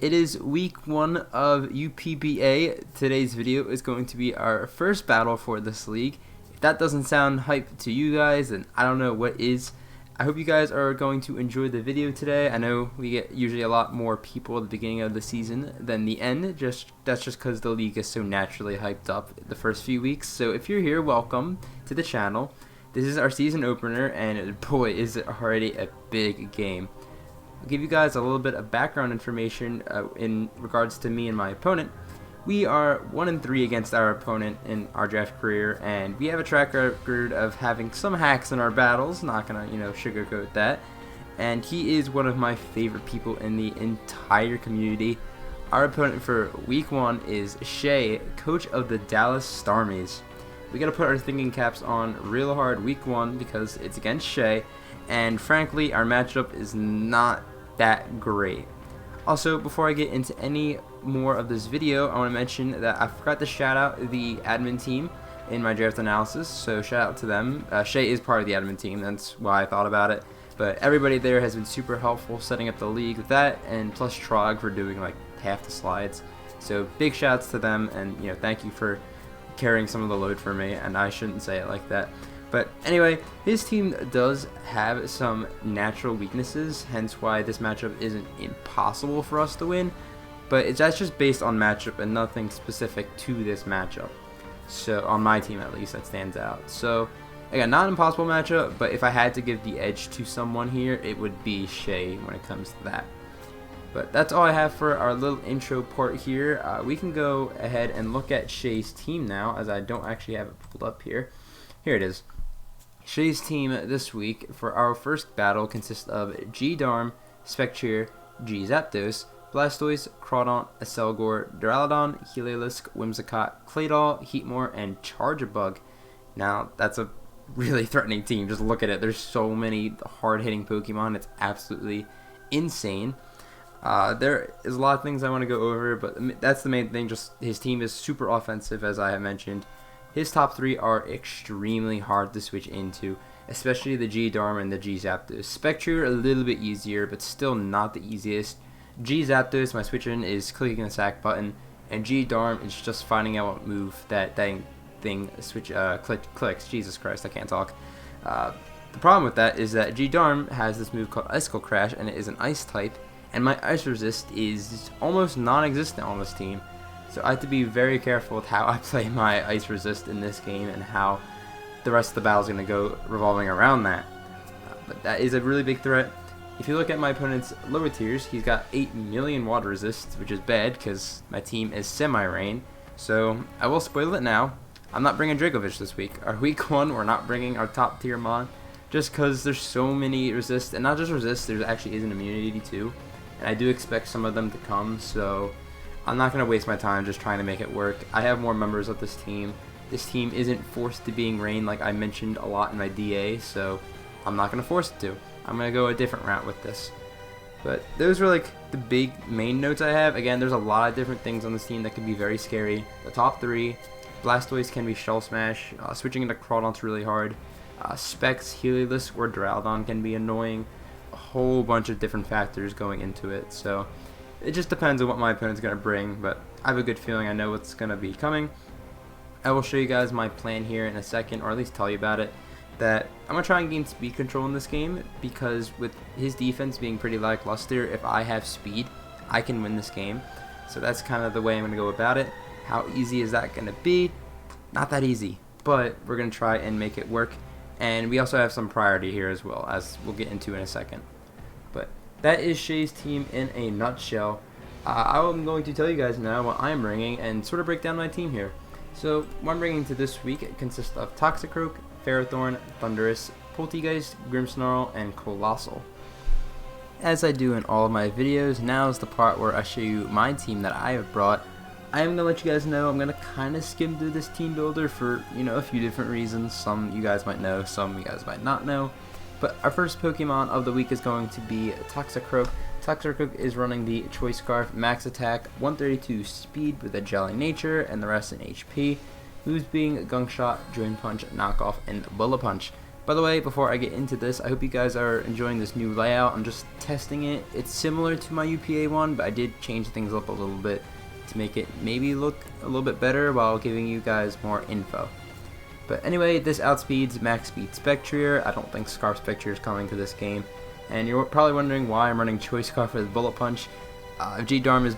It is week 1 of UPBA. Today's video is going to be our first battle for this league. If that doesn't sound hype to you guys, then I don't know what is. I hope you guys are going to enjoy the video today. I know we get usually a lot more people at the beginning of the season than the end. That's just because the league is so naturally hyped up the first few weeks. So if you're here, welcome to the channel. This is our season opener, and boy, is it already a big game. I'll give you guys a little bit of background information in regards to me and my opponent. We are 1-3 against our opponent in our draft career, and we have a track record of having some hacks in our battles. Not gonna, sugarcoat that. And he is one of my favorite people in the entire community. Our opponent for week 1 is Shay, coach of the Dallas Starmies. We gotta put our thinking caps on real hard week 1 because it's against Shay, and frankly, our matchup is not that great. Also, before I get into any more of this video, I want to mention that I forgot to shout out the admin team in my draft analysis, so shout out to them. Shay is part of the admin team, that's why I thought about it, but everybody there has been super helpful setting up the league with that, and plus Trog for doing like half the slides. So big shouts to them, and thank you for carrying some of the load for me, and I shouldn't say it like that. But anyway, his team does have some natural weaknesses, hence why this matchup isn't impossible for us to win. But that's just based on matchup and nothing specific to this matchup. So on my team at least, that stands out. So again, not an impossible matchup, but if I had to give the edge to someone here, it would be Shay when it comes to that. But that's all I have for our little intro part here. We can go ahead and look at Shay's team now, as I don't actually have it pulled up here. Here it is. Shay's team this week for our first battle consists of G-Darm, Spectre, G-Zapdos, Blastoise, Crawdaunt, Acelgor, Duraludon, Heliolisk, Whimsicott, Claydol, Heatmore, and Charjabug. Now, that's a really threatening team. Just look at it. There's so many hard-hitting Pokemon. It's absolutely insane. There is a lot of things I want to go over, but that's the main thing. Just his team is super offensive, as I have mentioned. His top 3 are extremely hard to switch into, especially the G-Darm and the G-Zapdos. Spectre a little bit easier, but still not the easiest. G-Zapdos, my switch in is clicking the sack button, and G-Darm is just finding out what move that thing clicks. Jesus Christ, I can't talk. The problem with that is that G-Darm has this move called Icicle Crash, and it is an ice type, and my ice resist is almost non-existent on this team. So I have to be very careful with how I play my ice resist in this game and how the rest of the battle is going to go revolving around that. But that is a really big threat. If you look at my opponent's lower tiers, he's got 8 million water resist, which is bad because my team is semi-rain. So I will spoil it now. I'm not bringing Dragovich this week. Our week 1, we're not bringing our top tier mon, just because there's so many resist, and not just resist, there actually is an immunity too. And I do expect some of them to come, so I'm not going to waste my time just trying to make it work. I have more members of this team. This team isn't forced to being rain like I mentioned a lot in my DA, so I'm not going to force it to. I'm going to go a different route with this. But those are like the big main notes I have. Again, there's a lot of different things on this team that can be very scary. The top 3, Blastoise can be Shell Smash. Switching into Crawdaunt's really hard. Specs, Heliolisk, or Duraludon can be annoying. A whole bunch of different factors going into it, so it just depends on what my opponent's going to bring, but I have a good feeling I know what's going to be coming. I will show you guys my plan here in a second, or at least tell you about it, that I'm going to try and gain speed control in this game, because with his defense being pretty lackluster, if I have speed, I can win this game. So that's kind of the way I'm going to go about it. How easy is that going to be? Not that easy, but we're going to try and make it work. And we also have some priority here as well, as we'll get into in a second. But that is Shay's team in a nutshell. I'm going to tell you guys now what I'm bringing and sort of break down my team here. So what I'm bringing to this week consists of Toxicroak, Ferrothorn, Thundurus, Poltegeist, Grimmsnarl, and Colossal. As I do in all of my videos, now is the part where I show you my team that I have brought. I am going to let you guys know I'm going to kind of skim through this team builder for, a few different reasons. Some you guys might know, some you guys might not know. But our first Pokemon of the week is going to be Toxicroak. Toxicroak is running the Choice Scarf, Max Attack, 132 Speed with a Jelly Nature, and the rest in HP. Moves being Gunk Shot, Drain Punch, Knockoff, and Bullet Punch. By the way, before I get into this, I hope you guys are enjoying this new layout. I'm just testing it. It's similar to my UPA one, but I did change things up a little bit to make it maybe look a little bit better while giving you guys more info. But anyway, this outspeeds max speed Spectrier. I don't think Scarf Spectrier is coming to this game. And you're probably wondering why I'm running Choice Scarf with Bullet Punch. If G-Darm is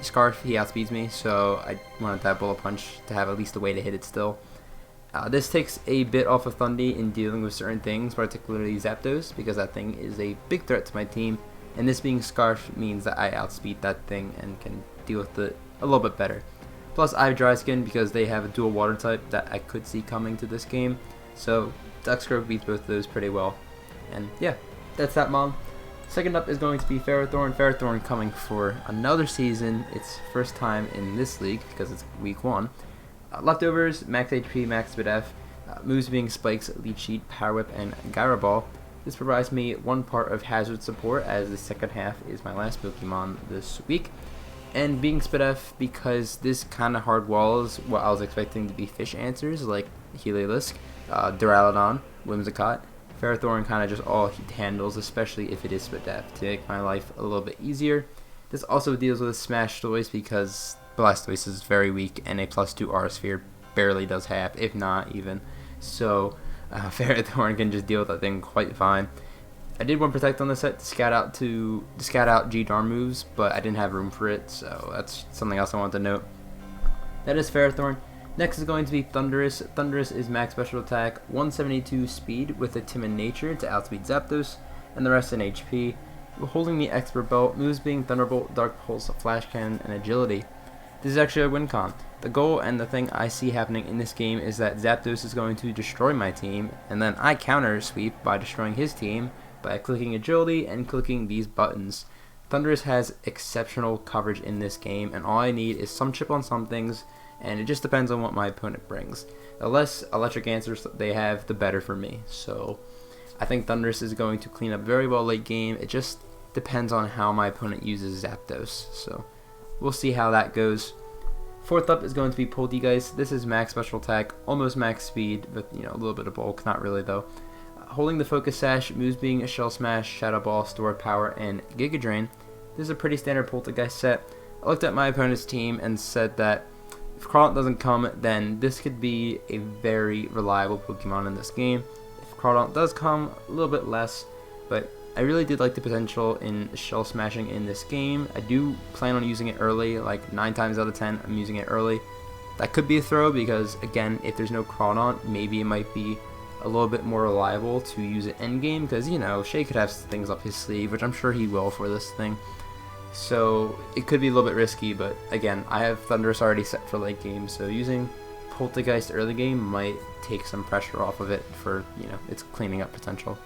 Scarf, he outspeeds me, so I wanted that Bullet Punch to have at least a way to hit it still. This takes a bit off of Thundy in dealing with certain things, particularly Zapdos, because that thing is a big threat to my team, and this being Scarf means that I outspeed that thing and can deal with it a little bit better. Plus I have Dry Skin because they have a dual water type that I could see coming to this game, so Duckscroak beats both of those pretty well. And yeah, that's that mon. Second up is going to be Ferrothorn. Ferrothorn coming for another season, its first time in this league because it's week 1. Leftovers, max HP, max speed F, moves being Spikes, Leech Sheet, Power Whip, and Gyro Ball. This provides me one part of hazard support as the second half is my last Pokemon this week. And being Spit F because this kind of hard walls what I was expecting to be fish answers like Heliolisk, Duraludon, Whimsicott. Ferrothorn kind of just all handles, especially if it is Spit F, to make my life a little bit easier. This also deals with Smash Toys because Blastoise is very weak, and a +2 R Sphere barely does half, if not even. So Ferrothorn can just deal with that thing quite fine. I did one Protect on the set to scout out G-Darm moves, but I didn't have room for it, so that's something else I wanted to note. That is Ferrothorn. Next is going to be Thundurus. Thundurus is max special attack, 172 speed with a timid nature to outspeed Zapdos, and the rest in HP. Holding the Expert Belt, moves being Thunderbolt, Dark Pulse, Flash Cannon, and Agility. This is actually a win con. The goal and the thing I see happening in this game is that Zapdos is going to destroy my team, and then I counter sweep by destroying his team by clicking Agility and clicking these buttons. Thundurus has exceptional coverage in this game, and all I need is some chip on some things, and it just depends on what my opponent brings. The less electric answers they have, the better for me. So I think Thundurus is going to clean up very well late game. It just depends on how my opponent uses Zapdos. So we'll see how that goes. Fourth up is going to be Poltegeist. This is max special attack, almost max speed, but a little bit of bulk, not really though. Holding the Focus Sash, moves being a Shell Smash, Shadow Ball, Stored Power, and Giga Drain. This is a pretty standard Poltegeist set. I looked at my opponent's team and said that if Crawdaunt doesn't come, then this could be a very reliable Pokemon in this game. If Crawdaunt does come, a little bit less, but I really did like the potential in Shell Smashing in this game. I do plan on using it early, like 9 times out of 10 I'm using it early. That could be a throw because, again, if there's no Crawdaunt, maybe it might be a little bit more reliable to use it endgame because, Shay could have things up his sleeve, which I'm sure he will for this thing. So it could be a little bit risky, but again, I have Thundurus already set for late game, so using Poltegeist early game might take some pressure off of it for, its cleaning up potential.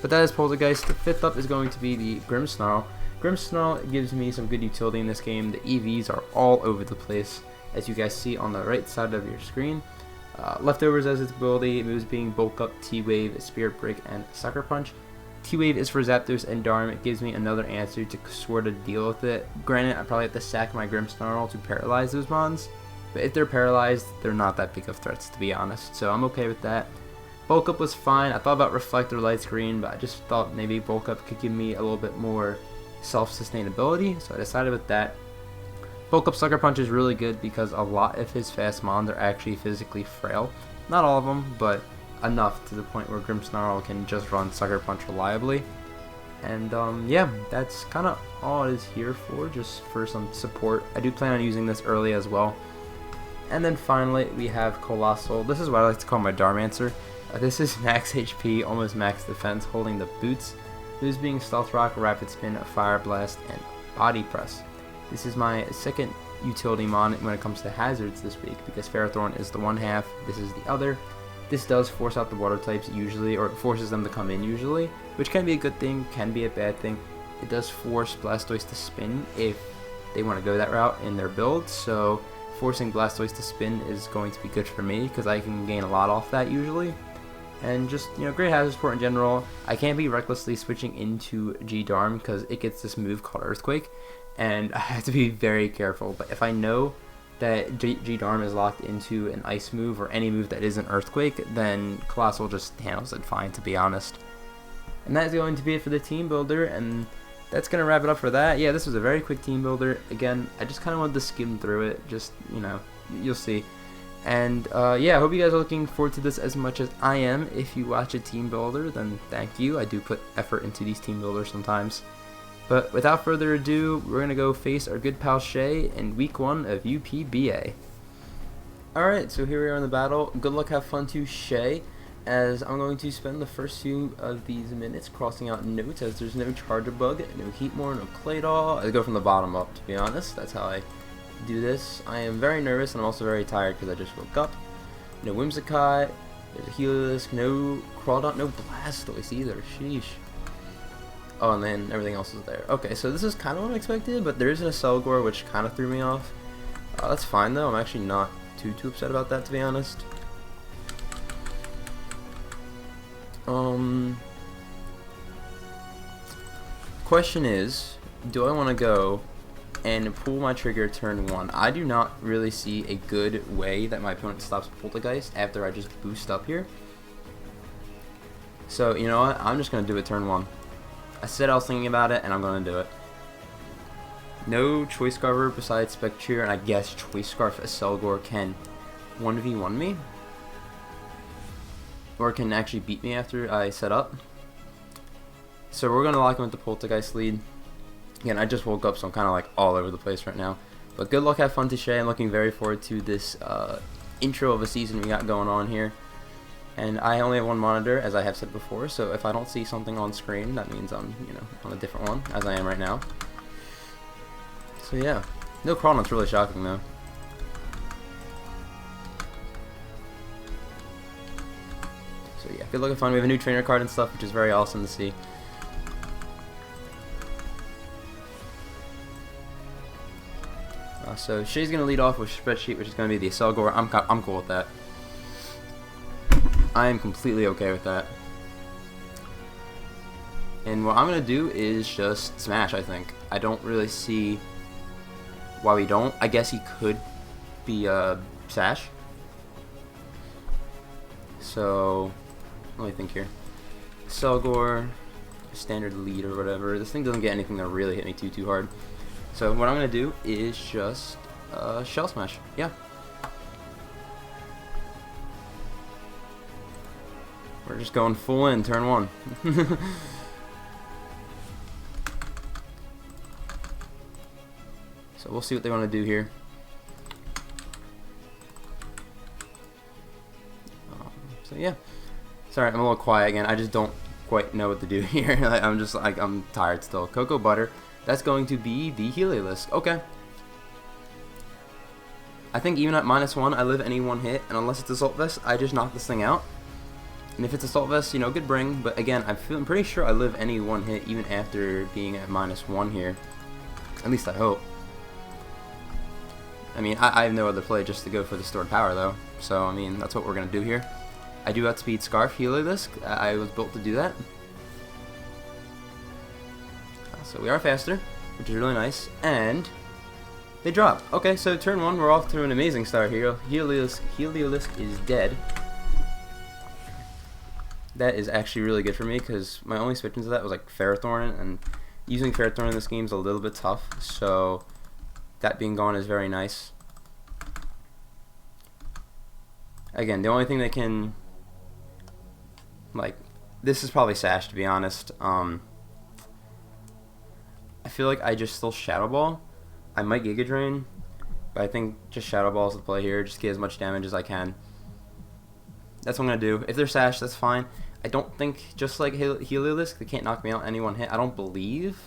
But that is Poltegeist. The fifth up is going to be the Grimmsnarl. Grimmsnarl gives me some good utility in this game. The EVs are all over the place, as you guys see on the right side of your screen. Leftovers as its ability, moves being Bulk Up, T-Wave, Spirit Break, and Sucker Punch. T-Wave is for Zapdos and Darm. It gives me another answer to sort of deal with it. Granted, I probably have to sack my Grimmsnarl to paralyze those mons, but if they're paralyzed, they're not that big of threats, to be honest, so I'm okay with that. Bulk Up was fine. I thought about Reflect or Light Screen, but I just thought maybe Bulk Up could give me a little bit more self-sustainability, so I decided with that. Bulk Up Sucker Punch is really good because a lot of his fast mons are actually physically frail. Not all of them, but enough to the point where Grimmsnarl can just run Sucker Punch reliably. And yeah, that's kind of all it is here for, just for some support. I do plan on using this early as well. And then finally, we have Colossal. This is what I like to call my Darmancer. This is max HP, almost max defense, holding the boots. Moves being Stealth Rock, Rapid Spin, Fire Blast, and Body Press. This is my second utility mon when it comes to hazards this week, because Ferrothorn is the one half, this is the other. This does force out the water types usually, or it forces them to come in usually, which can be a good thing, can be a bad thing. It does force Blastoise to spin if they want to go that route in their build, so forcing Blastoise to spin is going to be good for me because I can gain a lot off that usually. And just, great hazard support in general. I can't be recklessly switching into G-Darm because it gets this move called Earthquake, and I have to be very careful. But if I know that G-Darm is locked into an ice move or any move that isn't Earthquake, then Colossal just handles it fine, to be honest. And that is going to be it for the team builder, and that's going to wrap it up for that. Yeah, this was a very quick team builder. Again, I just kind of wanted to skim through it, just, you know, you'll see. And yeah, I hope you guys are looking forward to this as much as I am. If you watch a team builder, then thank you. I do put effort into these team builders sometimes. But without further ado, we're going to go face our good pal Shay in week 1 of UPBA. Alright, so here we are in the battle. Good luck, have fun to Shay, as I'm going to spend the first few of these minutes crossing out notes, as there's no Charger Bug, no Heatmore, no Claydol. I go from the bottom up, to be honest. That's how I do this. I am very nervous, and I'm also very tired because I just woke up. No Whimsicott, there's a Heliolisk, no Crawdaunt, no Blastoise either. Sheesh. Oh, and then everything else is there. Okay, so this is kind of unexpected, but there is an Acelgor, which kind of threw me off. That's fine, though. I'm actually not too upset about that, to be honest. Question is, do I want to go and pull my trigger turn 1? I do not really see a good way that my opponent stops Poltergeist after I just boost up here. So, you know what? I'm just going to do it turn 1. I said I was thinking about it, and I'm going to do it. No Choice Scarver besides Spectre, and I guess Choice Scarf Acelgor can 1v1 me. Or can actually beat me after I set up. So we're going to lock him with the Poltergeist lead. Again, I just woke up, so I'm kind of like all over the place right now. But good luck, have fun to Shay. I'm looking very forward to this intro of a season we got going on here. And I only have one monitor, as I have said before, so if I don't see something on screen, that means I'm, you know, on a different one, as I am right now. So yeah, no Crawdaunt's really shocking though. So yeah, good luck and fun. We have a new trainer card and stuff, which is very awesome to see. So Shay's gonna lead off with Spreadsheet, which is gonna be the Acelgor. I'm cool with that. I am completely okay with that. And what I'm going to do is just smash, I think. I don't really see why we don't. I guess he could be Sash. So, let me think here. Acelgor, standard lead or whatever. This thing doesn't get anything that really hit me too hard. So what I'm going to do is just Shell Smash. Yeah. We're just going full in, turn 1. So we'll see what they want to do here. So yeah. Sorry, I'm a little quiet again. I just don't quite know what to do here. I'm just like, I'm tired still. Cocoa Butter. That's going to be the Heliolisk. Okay. I think even at -1, I live any one hit, and unless it's Assault Vest, I just knock this thing out. And if it's Assault Vest, you know, good bring. But again, I'm pretty sure I live any one hit even after being at -1 here. At least I hope. I mean, I have no other play just to go for the stored power though. So I mean, that's what we're gonna do here. I do outspeed Scarf Heliolisk. I was built to do that. So we are faster, which is really nice. And they drop. Okay, so turn 1, we're off to an amazing start here. Heliolisk is dead. That is actually really good for me because my only switch into that was like Ferrothorn, and using Ferrothorn in this game is a little bit tough, so that being gone is very nice. Again, the only thing that can, like, this is probably Sash, to be honest. I feel like I just still Shadow Ball. I might Giga Drain, but I think just Shadow Ball is the play here, just get as much damage as I can. That's what I'm going to do. If they're Sash, that's fine. I don't think, just like Heliolisk, they can't knock me out any one hit. I don't believe.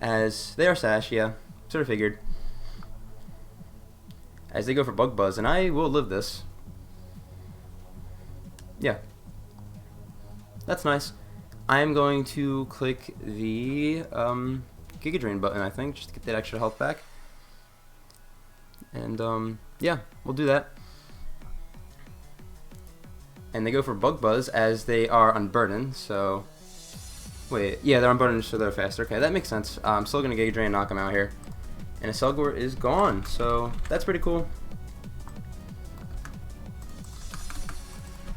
As they are Sash, yeah. Sort of figured. As they go for Bug Buzz, and I will live this. Yeah. That's nice. I am going to click the Giga Drain button, I think, just to get that extra health back. And, yeah, we'll do that. And they go for Bug Buzz as they are unburdened, so... Wait, yeah, they're unburdened, so they're faster. Okay, that makes sense. I'm still going to Giga Drain and knock them out here. And a Selgor is gone, so that's pretty cool.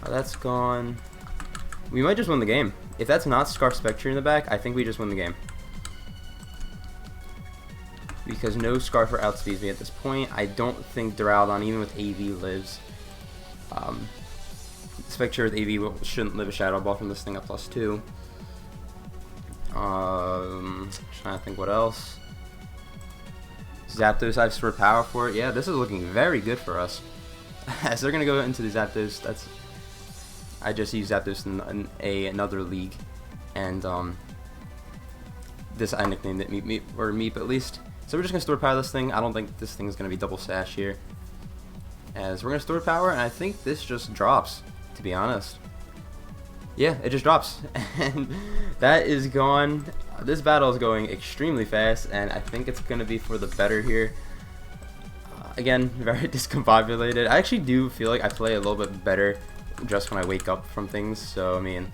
That's gone. We might just win the game. If that's not Scarf Spectre in the back, I think we just win the game. Because no Scarfer outspeeds me at this point. I don't think Duraludon, even with AV, lives. Spectre with AV shouldn't live a Shadow Ball from this thing at +2. Trying to think what else. Zapdos, I've stored power for it. Yeah, this is looking very good for us. As they're gonna go into the Zapdos, I just used Zapdos in another league, and this I nicknamed it Meep at least. So we're just gonna store power this thing. I don't think this thing is gonna be double sash here, as we're gonna store power, and I think this just drops. To be honest, yeah, it just drops, and that is gone. This battle is going extremely fast, and I think it's gonna be for the better here. Again, very discombobulated. I actually do feel like I play a little bit better just when I wake up from things, so I mean,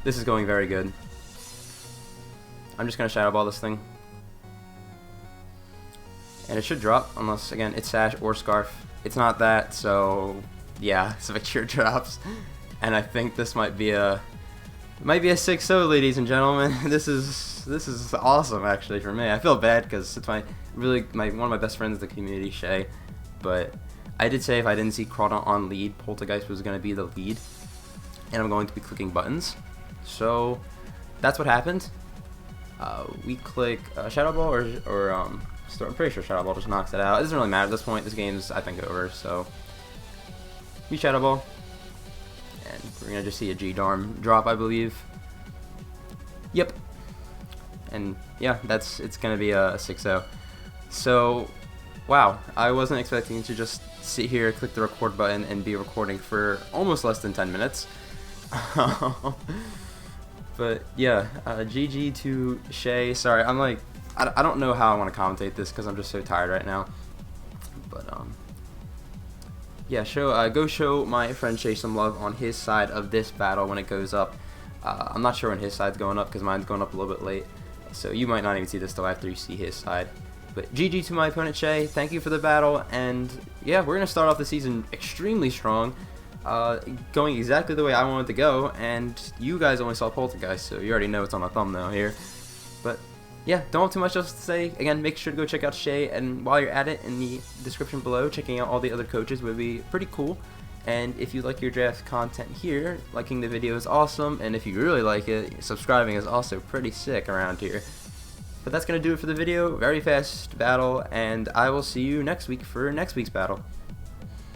this is going very good. I'm just gonna Shadow Ball this thing, and it should drop unless, again, it's Sash or Scarf. It's not that, so yeah, Spectre drops, and I think this might be a 6-0, ladies and gentlemen. This is awesome actually for me. I feel bad because it's one of my best friends in the community, Shay, but I did say if I didn't see Crawdon on lead, Poltergeist was going to be the lead, and I'm going to be clicking buttons. So that's what happened. We click Shadow Ball or I'm pretty sure Shadow Ball just knocks it out. It doesn't really matter at this point. This game's, I think, over. So we Shadow Ball, and we're gonna just see a G-Darm drop, I believe. Yep. And yeah, it's gonna be a 6-0. So wow, I wasn't expecting to just sit here, click the record button, and be recording for almost less than 10 minutes. But yeah, GG to Shay. Sorry, I'm like, I don't know how I want to commentate this because I'm just so tired right now. But yeah, go show my friend Shay some love on his side of this battle when it goes up. I'm not sure when his side's going up because mine's going up a little bit late, so you might not even see this till after you see his side. But GG to my opponent Shay, thank you for the battle, and yeah, we're gonna start off the season extremely strong, going exactly the way I wanted to go, and you guys only saw Poltergeist, so you already know it's on the thumbnail here. But yeah, don't have too much else to say. Again, make sure to go check out Shay, and while you're at it, in the description below, checking out all the other coaches would be pretty cool. And if you like your draft content here, liking the video is awesome, and if you really like it, subscribing is also pretty sick around here. But that's going to do it for the video. Very fast battle, and I will see you next week for next week's battle.